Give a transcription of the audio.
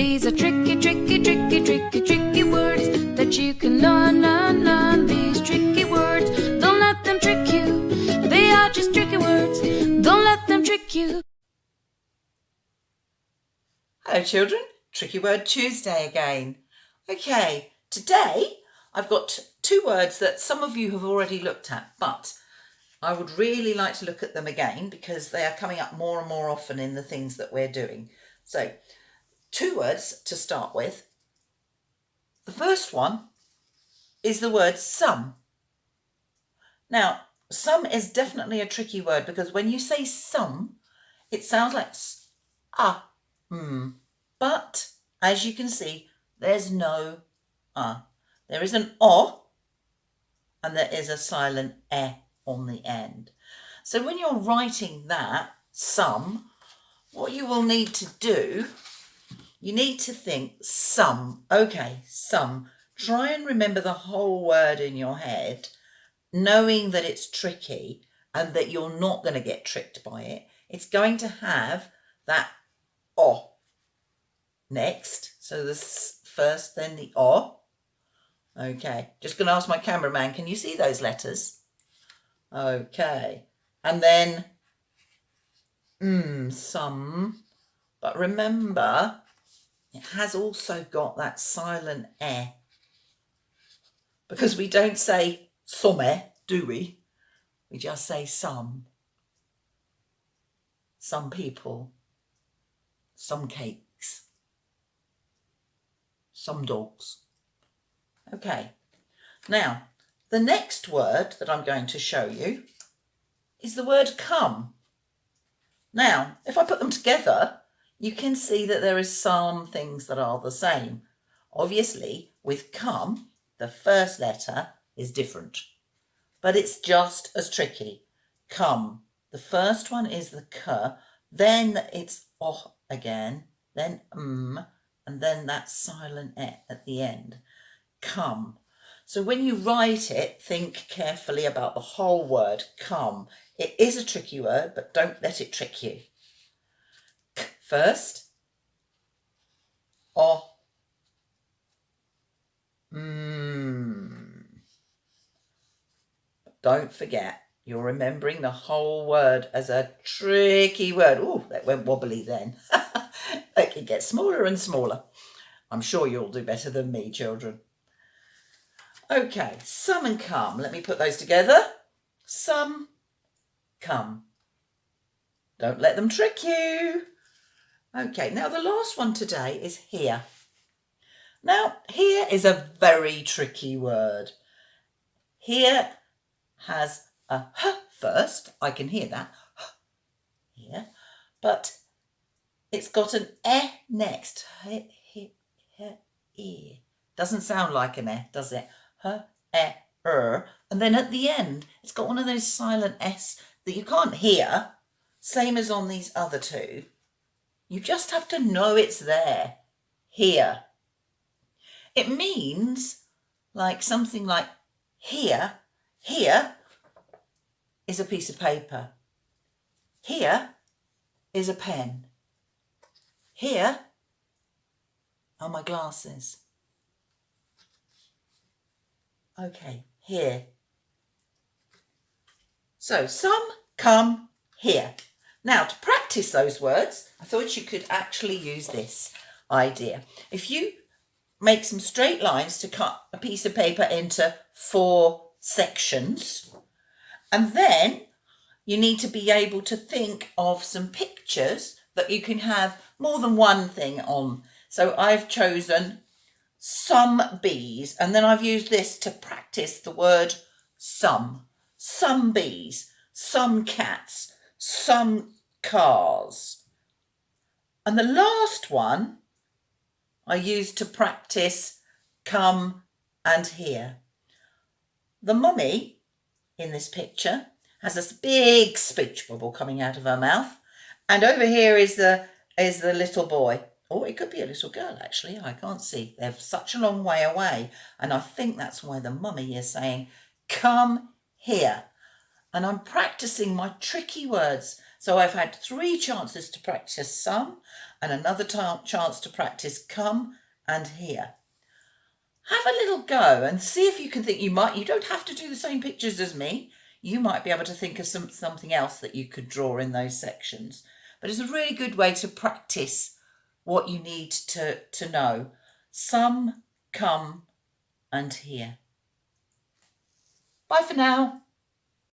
These are tricky, tricky, tricky, tricky, tricky words that you can learn. These tricky words, don't let them trick you. They are just tricky words, don't let them trick you. Hello children, Tricky Word Tuesday again. Okay, today I've got two words that some of you have already looked at, but I would really like to look at them again because they are coming up more and more often in the things that we're doing. So, two words to start with. The first one is the word some. Now, some is definitely a tricky word because when you say some, it sounds like but as you can see, there's no There is an o and there is a silent e on the end. So when you're writing that, some, what you will need to do, you need to think some. Okay, some. Try and remember the whole word in your head, knowing that it's tricky and that you're not going to get tricked by it. It's going to have that o next. So this first, then the o. Okay, just going to ask my cameraman, can you see those letters? Okay, and then some. But remember, it has also got that silent e. Because we don't say some, do we? We just say some. Some people. Some cakes. Some dogs. Okay. Now, the next word that I'm going to show you is the word come. Now, if I put them together, you can see that there is some things that are the same. Obviously, with come, the first letter is different, but it's just as tricky. Come. The first one is the k, then it's o again, then and then that silent e at the end. Come. So when you write it, think carefully about the whole word, come. It is a tricky word, but don't let it trick you. K first. O. Don't forget, you're remembering the whole word as a tricky word. Oh, that went wobbly then. It can get smaller and smaller. I'm sure you'll do better than me, children. Okay, some and come. Let me put those together. Some, come. Don't let them trick you. Okay, now the last one today is here. Now, here is a very tricky word. Here has a h first. I can hear that here, but it's got an e next. Doesn't sound like an e, does it? And then at the end, it's got one of those silent s that you can't hear, same as on these other two. You just have to know it's there. Here. It means like something like here. Here is a piece of paper. Here is a pen. Here are my glasses. Okay, here. So, some, come, here. Now, to practice those words, I thought you could actually use this idea. If you make some straight lines to cut a piece of paper into 4 sections, and then you need to be able to think of some pictures that you can have more than one thing on. So I've chosen some bees, and then I've used this to practice the word some. Some bees, some cats, some cars. And the last one I used to practice come and here. The mummy in this picture has this big speech bubble coming out of her mouth, and over here is the little boy. Oh, it could be a little girl, actually. I can't see. They're such a long way away. And I think that's why the mummy is saying, come here. And I'm practicing my tricky words. So I've had 3 chances to practice some and another chance to practice come and here. Have a little go and see if you can think. You don't have to do the same pictures as me. You might be able to think of something else that you could draw in those sections. But it's a really good way to practice what you need to know. Some, come and here. Bye for now.